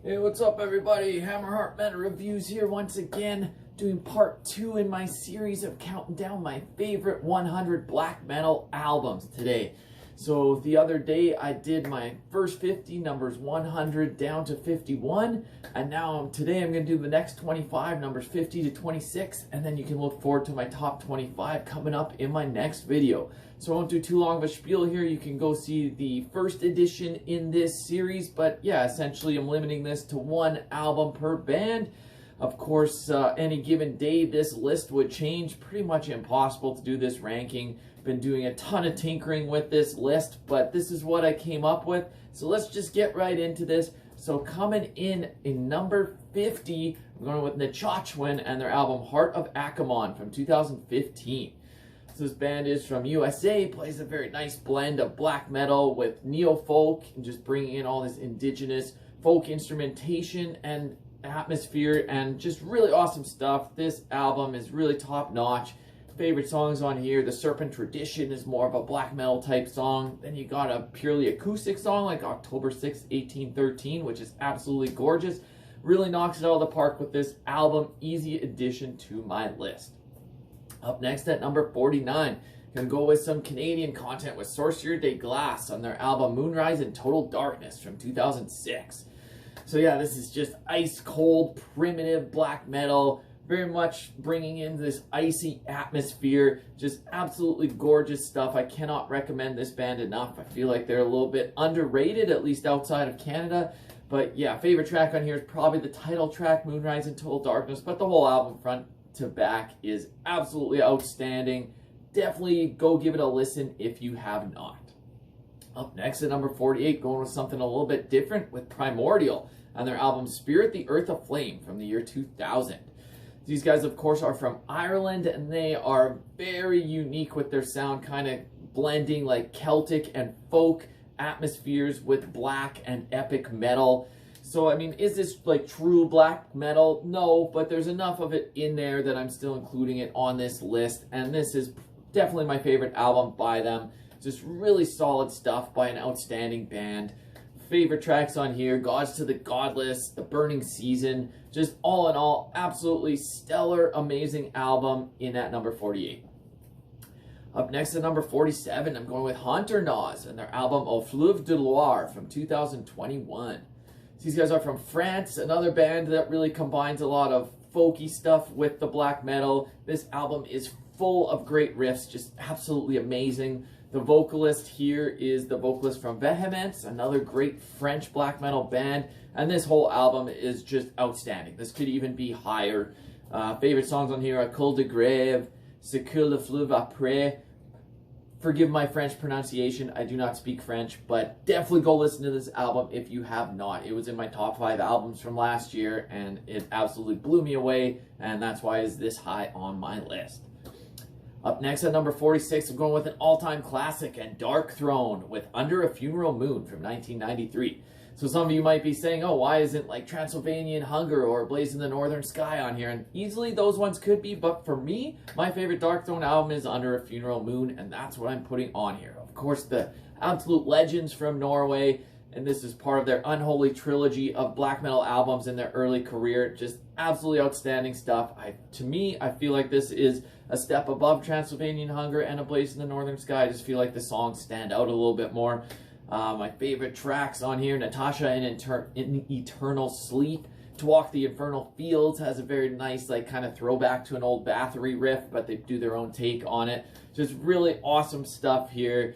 Hey, what's up everybody? Hammerheart Meta Reviews here once again, doing part 2 in my series of counting down my favorite 100 black metal albums today. So the other day I did my first 50, numbers 100 down to 51, and now today I'm going to do the next 25, numbers 50 to 26, and then you can look forward to my top 25 coming up in my next video. So I won't do too long of a spiel here. You can go see the first edition in this series, but yeah, essentially I'm limiting this to one album per band. Of course, any given day this list would change. Pretty much impossible to do this ranking. Been doing a ton of tinkering with this list, but this is what I came up with. So let's just get right into this. So coming in number 50, I'm going with Nachthymnen and their album Heart of Akkamon from 2015. So this band is from USA, plays a very nice blend of black metal with neo-folk, and just bringing in all this indigenous folk instrumentation and atmosphere, and just really awesome stuff. This album is really top-notch. Favorite songs on here, The Serpent Tradition is more of a black metal type song. Then you got a purely acoustic song like October 6, 1813, which is absolutely gorgeous. Really knocks it out of the park with this album. Easy addition to my list. Up next at number 49, gonna go with some Canadian content with Sorcier de Glace on their album Moonrise in Total Darkness from 2006. So yeah, this is just ice cold, primitive black metal, very much bringing in this icy atmosphere. Just absolutely gorgeous stuff. I cannot recommend this band enough. I feel like they're a little bit underrated, at least outside of Canada. But yeah, favorite track on here is probably the title track, Moonrise in Total Darkness, but the whole album front to back is absolutely outstanding. Definitely go give it a listen if you have not. Up next at number 48, going with something a little bit different with Primordial and their album Spirit the Earth Aflame from the year 2000. These guys, of course, are from Ireland, and they are very unique with their sound, kind of blending like Celtic and folk atmospheres with black and epic metal. So, I mean, is this like true black metal? No, but there's enough of it in there that I'm still including it on this list, and this is definitely my favorite album by them. Just really solid stuff by an outstanding band. Favorite tracks on here, Gods to the Godless, The Burning Season, just all in all, absolutely stellar, amazing album in at number 48. Up next at number 47, I'm going with Hanternoz and their album Au Fleuve de Loire from 2021. These guys are from France, another band that really combines a lot of folky stuff with the black metal. This album is full of great riffs, just absolutely amazing. The vocalist here is the vocalist from Vehemence, another great French black metal band, and this whole album is just outstanding. This could even be higher. Favorite songs on here are Col de Grève, C'est que le fleuve après. Forgive my French pronunciation, I do not speak French, but definitely go listen to this album if you have not. It was in my top 5 albums from last year, and it absolutely blew me away, and that's why it's this high on my list. Up next at number 46, I'm going with an all-time classic and Darkthrone with Under a Funeral Moon from 1993. So some of you might be saying, oh, why isn't like Transylvanian Hunger or Blaze in the Northern Sky on here? And easily those ones could be, but for me, my favorite Darkthrone album is Under a Funeral Moon, and that's what I'm putting on here. Of course, the absolute legends from Norway, and this is part of their unholy trilogy of black metal albums in their early career. Just absolutely outstanding stuff. To me, I feel like this is a step above Transylvanian Hunger and A Blaze in the Northern Sky. I just feel like the songs stand out a little bit more. My favorite tracks on here, Natasha in Eternal Sleep. To Walk the Infernal Fields has a very nice like kind of throwback to an old Bathory riff, but they do their own take on it. Just really awesome stuff here.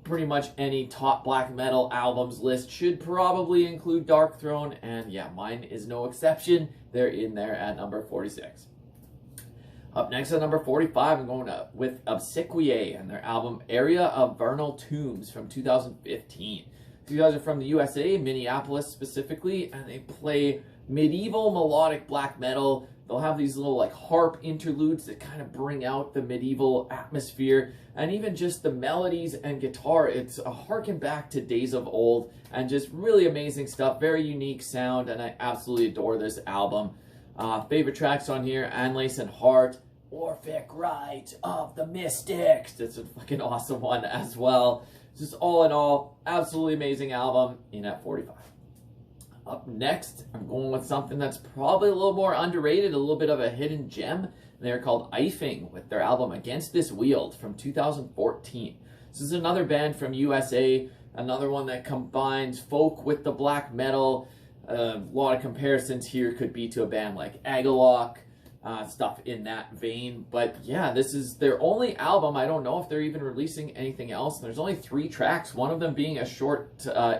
Pretty much any top black metal albums list should probably include Darkthrone, and yeah, mine is no exception. They're in there at number 46. Up next at number 45, I'm going with Obsequiae and their album Area of Vernal Tombs from 2015. These guys are from the USA, Minneapolis specifically, and they play medieval melodic black metal. They'll have these little like harp interludes that kind of bring out the medieval atmosphere, and even just the melodies and guitar. It's a harken back to days of old, and just really amazing stuff. Very unique sound, and I absolutely adore this album. Favorite tracks on here, Anlace and Heart, Orphic Rite of the Mystics. That's a fucking awesome one as well. Just all in all, absolutely amazing album in at 45. Up next, I'm going with something that's probably a little more underrated, a little bit of a hidden gem. They're called Eifing with their album Against This Wield from 2014. This is another band from USA, another one that combines folk with the black metal. A lot of comparisons here could be to a band like Agalloch, stuff in that vein. But yeah, this is their only album. I don't know if they're even releasing anything else. There's only 3 tracks, one of them being a short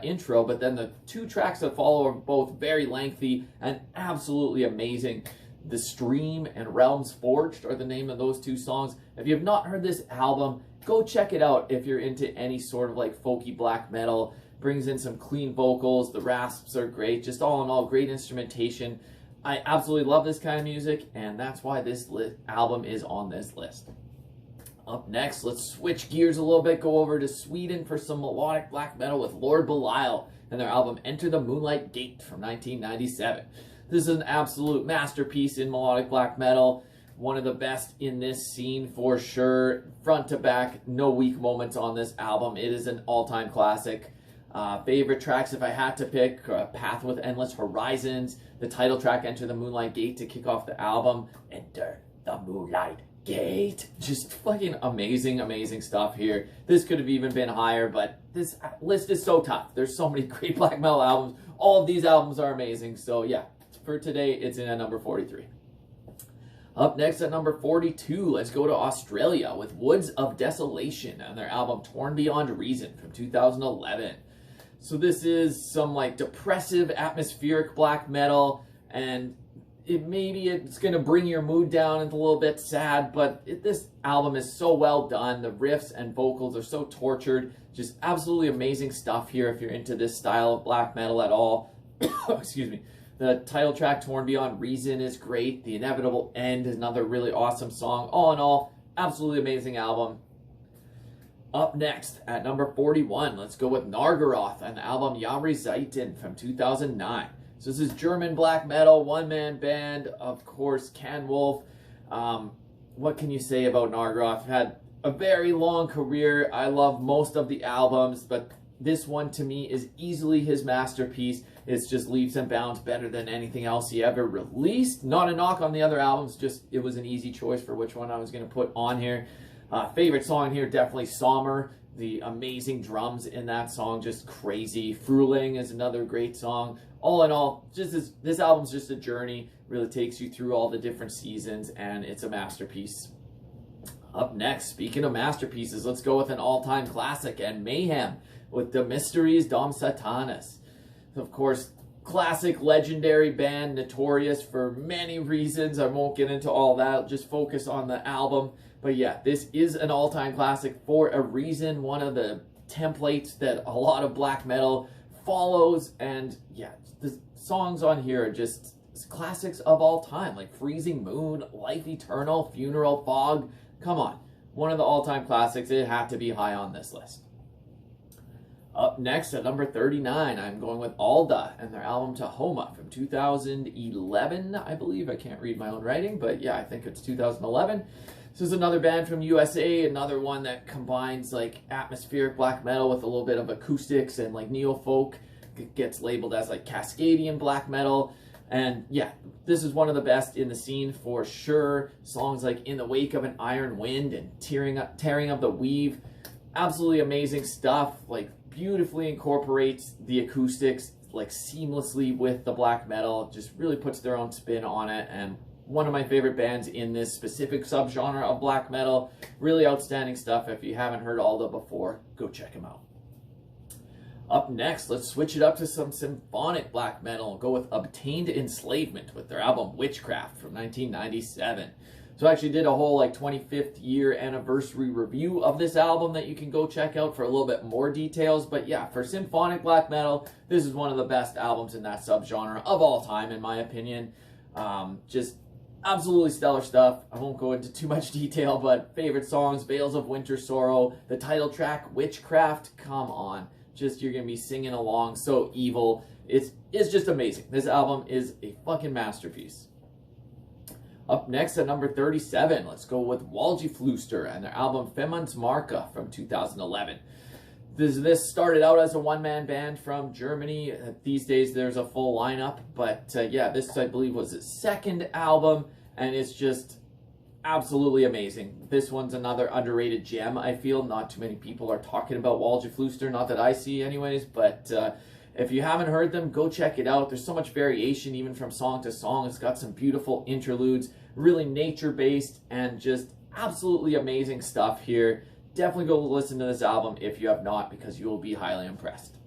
intro, but then the 2 tracks that follow are both very lengthy and absolutely amazing. The Stream and Realms Forged are the name of those 2 songs. If you have not heard this album, go check it out if you're into any sort of like folky black metal. Brings in some clean vocals, the rasps are great, just all in all, great instrumentation. I absolutely love this kind of music, and that's why this album is on this list. Up next, let's switch gears a little bit, go over to Sweden for some melodic black metal with Lord Belial and their album Enter the Moonlight Gate from 1997. This is an absolute masterpiece in melodic black metal. One of the best in this scene for sure. Front to back, no weak moments on this album. It is an all-time classic. Favorite tracks, if I had to pick, Path with Endless Horizons, the title track, Enter the Moonlight Gate, to kick off the album. Enter the Moonlight Gate. Just fucking amazing, amazing stuff here. This could have even been higher, but this list is so tough. There's so many great black metal albums. All of these albums are amazing. So yeah, for today, it's in at number 43. Up next at number 42, let's go to Australia with Woods of Desolation and their album Torn Beyond Reason from 2011. So this is some like depressive, atmospheric black metal, and it's going to bring your mood down. It's a little bit sad, but this album is so well done. The riffs and vocals are so tortured. Just absolutely amazing stuff here if you're into this style of black metal at all. Excuse me. The title track, Torn Beyond Reason, is great. The Inevitable End is another really awesome song. All in all, absolutely amazing album. Up next, at number 41, let's go with Nargaroth and the album Jahreszeiten from 2009. So this is German black metal, one-man band, of course, Canwolf. What can you say about Nargaroth? Had a very long career. I love most of the albums, but this one to me is easily his masterpiece. It's just leaps and bounds better than anything else he ever released. Not a knock on the other albums, just it was an easy choice for which one I was going to put on here. Favorite song here, definitely Sommer. The amazing drums in that song, just crazy. Fruling is another great song. All in all, this album's just a journey. Really takes you through all the different seasons, and it's a masterpiece. Up next, speaking of masterpieces, let's go with an all-time classic and Mayhem with the Mysteries Dom Satanas. Of course, classic, legendary band, notorious for many reasons. I won't get into all that. I'll just focus on the album. But yeah, this is an all-time classic for a reason. One of the templates that a lot of black metal follows. And yeah, the songs on here are just classics of all time. Like Freezing Moon, Life Eternal, Funeral, Fog. Come on. One of the all-time classics. It had to be high on this list. Up next at number 39, I'm going with Alda and their album Tahoma from 2011, I believe. I can't read my own writing, but yeah, I think it's 2011. This is another band from USA, another one that combines like atmospheric black metal with a little bit of acoustics and like neo-folk. It gets labeled as like Cascadian black metal. And yeah, this is one of the best in the scene for sure. Songs like In the Wake of an Iron Wind and Tearing Up the Weave. Absolutely amazing stuff. Like beautifully incorporates the acoustics like seamlessly with the black metal. Just really puts their own spin on it, and one of my favorite bands in this specific subgenre of black metal. Really outstanding stuff. If you haven't heard Alda before, go check them out. Up next, let's switch it up to some symphonic black metal and go with Obtained Enslavement with their album Witchcraft from 1997. So I actually did a whole like 25th year anniversary review of this album that you can go check out for a little bit more details. But yeah, for symphonic black metal, this is one of the best albums in that subgenre of all time, in my opinion. Just absolutely stellar stuff. I won't go into too much detail, but favorite songs, Veils of Winter Sorrow, the title track, Witchcraft, come on. Just, you're going to be singing along, so evil. It's just amazing. This album is a fucking masterpiece. Up next at number 37, let's go with Waldy Fluster and their album Femans Marka from 2011. This started out as a one-man band from Germany. These days there's a full lineup, but yeah, this I believe was his second album, and it's just absolutely amazing. This one's another underrated gem, I feel. Not too many people are talking about Waldy Fluster, not that I see anyways, but if you haven't heard them, go check it out. There's so much variation even from song to song. It's got some beautiful interludes, really nature-based, and just absolutely amazing stuff here. Definitely go listen to this album if you have not, because you will be highly impressed.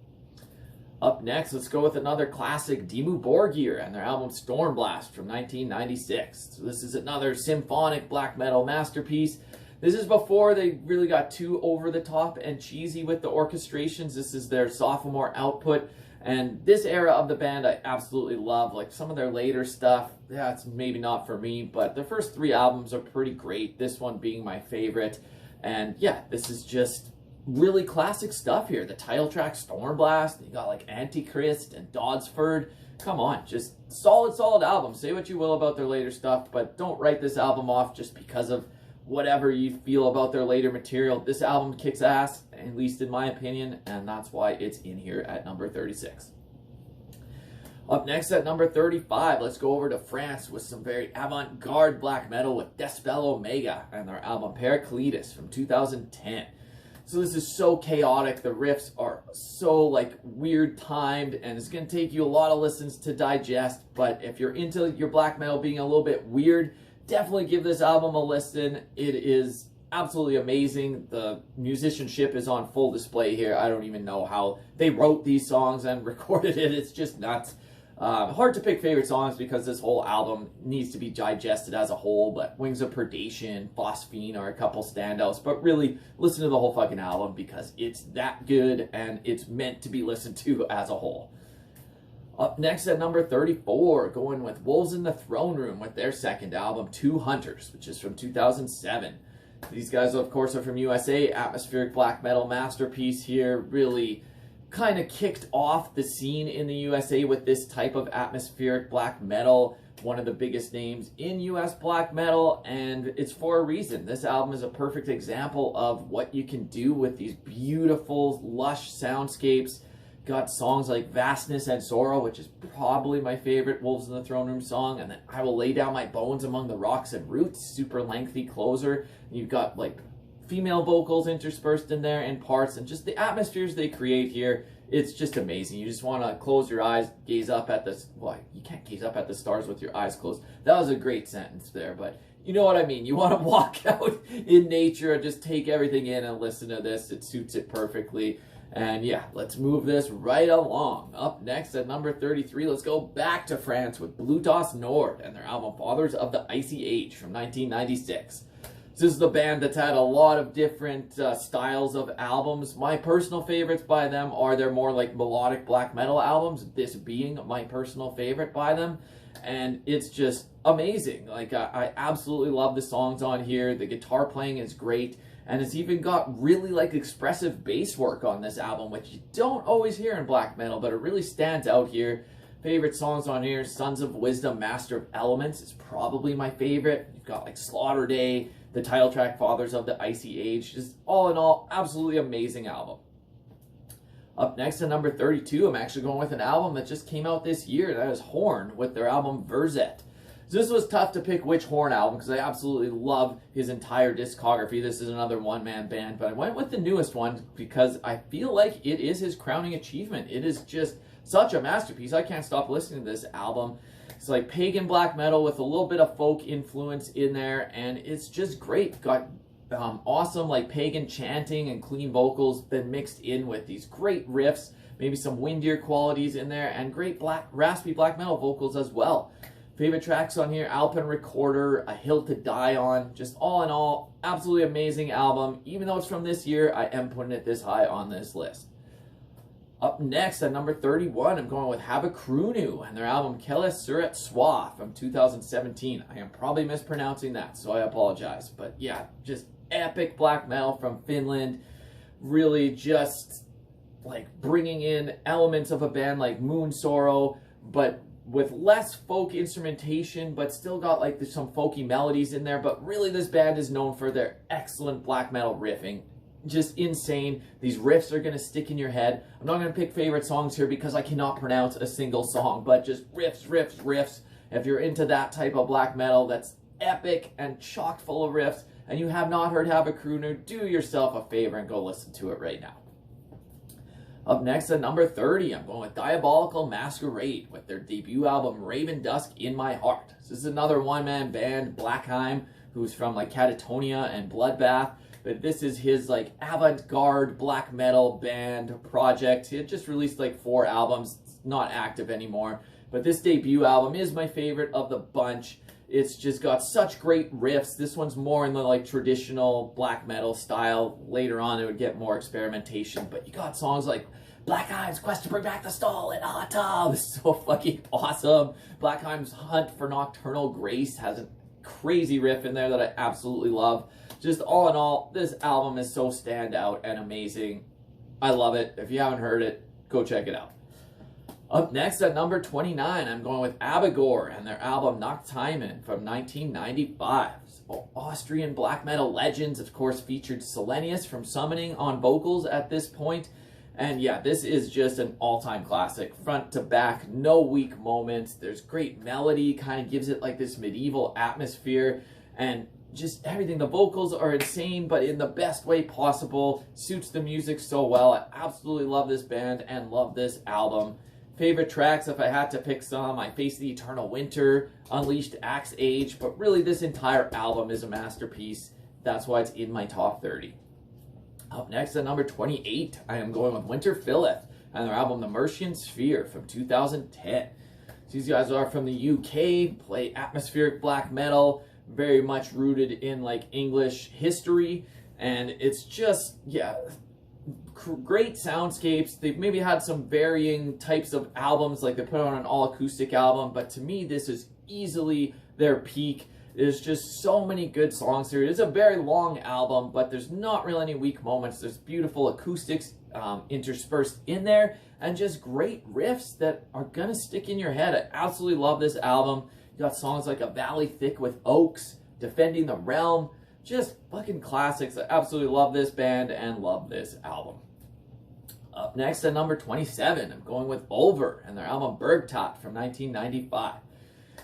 Up next, let's go with another classic, Dimmu Borgir, and their album Stormblast from 1996. So this is another symphonic black metal masterpiece. This is before they really got too over the top and cheesy with the orchestrations. This is their sophomore output, and this era of the band I absolutely love. Like some of their later stuff, yeah, it's maybe not for me, but their first 3 albums are pretty great, this one being my favorite. And yeah, this is just really classic stuff here. The title track, Stormblast, you got like Antichrist and Dodsford. Come on, just solid album. Say what you will about their later stuff, but don't write this album off just because of whatever you feel about their later material. This album kicks ass, at least in my opinion, and that's why it's in here at number 36. Up next at number 35, let's go over to France with some very avant-garde black metal with Despal Omega and their album Paracletus from 2010. So this is so chaotic. The riffs are so like weird timed, and it's going to take you a lot of listens to digest. But if you're into your black metal being a little bit weird, definitely give this album a listen. It is absolutely amazing. The musicianship is on full display here. I don't even know how they wrote these songs and recorded it. It's just nuts. Hard to pick favorite songs because this whole album needs to be digested as a whole, but Wings of Predation, Phosphine are a couple standouts, but really listen to the whole fucking album because it's that good and it's meant to be listened to as a whole. Up next at number 34, going with Wolves in the Throne Room with their second album, Two Hunters, which is from 2007. These guys, of course, are from USA. Atmospheric black metal masterpiece here. Really kind of kicked off the scene in the USA with this type of atmospheric black metal. One of the biggest names in US black metal, and it's for a reason. This album is a perfect example of what you can do with these beautiful, lush soundscapes. Got songs like Vastness and Sorrow, which is probably my favorite Wolves in the Throne Room song, and then I Will Lay Down My Bones Among the Rocks and Roots, super lengthy closer. You've got like female vocals interspersed in there in parts, and just the atmospheres they create here, it's just amazing. You just want to close your eyes, gaze up at the, well, you can't gaze up at the stars with your eyes closed. That was a great sentence there, but you know what I mean. You want to walk out in nature and just take everything in and listen to this. It suits it perfectly. And yeah, let's move this right along. Up next at number 33, let's go back to France with Blut Nord and their album Fathers of the Icy Age from 1996. This is the band that's had a lot of different styles of albums. My personal favorites by them are their more like melodic black metal albums, this being my personal favorite by them. And it's just amazing. Like, I absolutely love the songs on here. The guitar playing is great. And it's even got really like expressive bass work on this album, which you don't always hear in black metal, but it really stands out here. Favorite songs on here, Sons of Wisdom, Master of Elements is probably my favorite. You've got like Slaughter Day, the title track Fathers of the Icy Age. Just all in all, absolutely amazing album. Up next at number 32, I'm actually going with an album that just came out this year. That is Horn with their album Verzet. So this was tough to pick which Horn album because I absolutely love his entire discography. This is another one-man band, but I went with the newest one because I feel like it is his crowning achievement. It is just such a masterpiece. I can't stop listening to this album. It's like pagan black metal with a little bit of folk influence in there, and it's just great. Got awesome like pagan chanting and clean vocals then mixed in with these great riffs, maybe some windier qualities in there, and great raspy black metal vocals as well. Favorite tracks on here, Alpine Recorder, A Hill to Die On. Just all in all, absolutely amazing album. Even though it's from this year, I am putting it this high on this list. Up next at number 31, I'm going with Havukruunu and their album Kelle Surut Swa from 2017. I am probably mispronouncing that, so I apologize. But yeah, just epic black metal from Finland. Really just like bringing in elements of a band like Moon Sorrow, but with less folk instrumentation, but still got like some folky melodies in there. But really this band is known for their excellent black metal riffing. just insane. These riffs are going to stick in your head. I'm not going to pick favorite songs here because I cannot pronounce a single song, but just riffs, riffs, riffs. If you're into that type of black metal that's epic and chock full of riffs, and you have not heard Havukruunu, do yourself a favor and go listen to it right now. Up next at number 30, I'm going with Diabolical Masquerade with their debut album Ravendusk in My Heart. This is another one-man band, Blackheim, who's from like Catatonia and Bloodbath. But this is his like avant-garde black metal band project. He had just released like 4 albums. It's not active anymore. But this debut album is my favorite of the bunch. It's just got such great riffs. This one's more in the like traditional black metal style. Later on it would get more experimentation. But you got songs like Blackheim's Quest to Bring Back the Stall and Hot Tub. So fucking awesome. Blackheim's Hunt for Nocturnal Grace has a crazy riff in there that I absolutely love. Just all in all, this album is so standout and amazing. I love it. If you haven't heard it, go check it out. Up next at number 29, I'm going with Abba Gore and their album Nachthymnen from 1995. So Austrian black metal legends, of course, featured Selenius from Summoning on vocals at this point. And yeah, this is just an all-time classic. Front to back, no weak moments. There's great melody, kind of gives it like this medieval atmosphere. And just everything. The vocals are insane, but in the best way possible. Suits the music so well. I absolutely love this band and love this album. Favorite tracks, if I had to pick some, I Face the Eternal Winter, Unleashed Axe Age, but really this entire album is a masterpiece. That's why it's in my top 30. Up next at number 28, I am going with Winter Philith and their album The Mercian Sphere from 2010. These guys are from the UK, play atmospheric black metal, very much rooted in like English history, and it's just, yeah, great soundscapes. They've maybe had some varying types of albums, like they put on an all-acoustic album, but to me this is easily their peak. There's just so many good songs here. It is a very long album, but there's not really any weak moments. There's beautiful acoustics interspersed in there, and just great riffs that are gonna stick in your head. I absolutely love this album. You got songs like A Valley Thick with Oaks, Defending the Realm, just fucking classics. I absolutely love this band and love this album. Up next at number 27, I'm going with Ulver and their album Bergtat from 1995.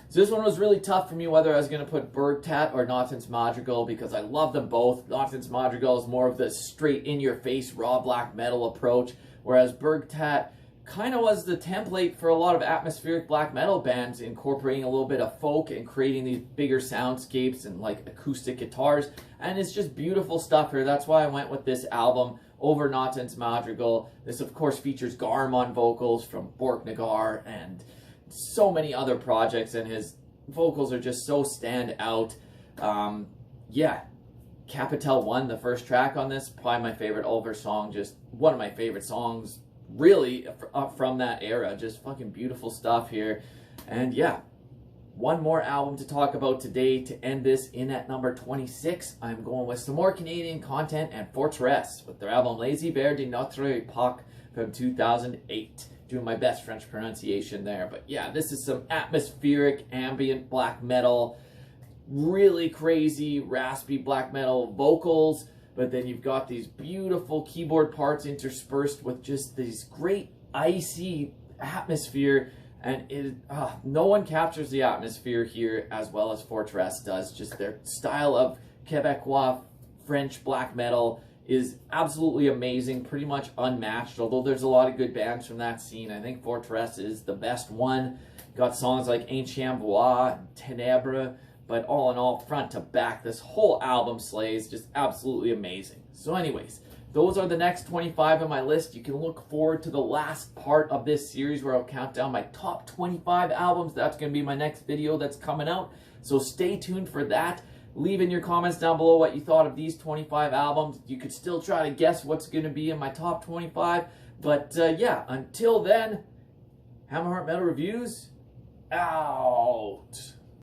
So this one was really tough for me whether I was going to put Bergtat or Notens Madrigal because I love them both. Notens Madrigal is more of the straight in-your-face raw black metal approach, whereas Bergtat kind of was the template for a lot of atmospheric black metal bands, incorporating a little bit of folk and creating these bigger soundscapes and like acoustic guitars, and it's just beautiful stuff here. That's why I went with this album over Notens Madrigal. This of course features Garm on vocals from Borknagar and so many other projects, and his vocals are just so stand out. Yeah, Capital 1, the first track on this, probably my favorite Ulver song, just one of my favorite songs really from that era. Just fucking beautiful stuff here. And yeah, one more album to talk about today to end this in at number 26. I'm going with some more Canadian content and Forteresse with their album Les Hivers de Notre Epoque from 2008. Doing my best French pronunciation there. But yeah, this is some atmospheric ambient black metal, really crazy raspy black metal vocals, but then you've got these beautiful keyboard parts interspersed with just these great icy atmosphere, and no one captures the atmosphere here as well as Forteresse does. Just their style of Quebecois French black metal is absolutely amazing, pretty much unmatched. Although there's a lot of good bands from that scene, I think Forteresse is the best one. Got songs like Ancient Voix, Ténèbres, but all in all, front to back, this whole album slays, just absolutely amazing. So anyways, those are the next 25 on my list. You can look forward to the last part of this series where I'll count down my top 25 albums. That's going to be my next video that's coming out, so stay tuned for that. Leave in your comments down below what you thought of these 25 albums. You could still try to guess what's going to be in my top 25. But yeah, until then, Hammerheart Metal Reviews, out.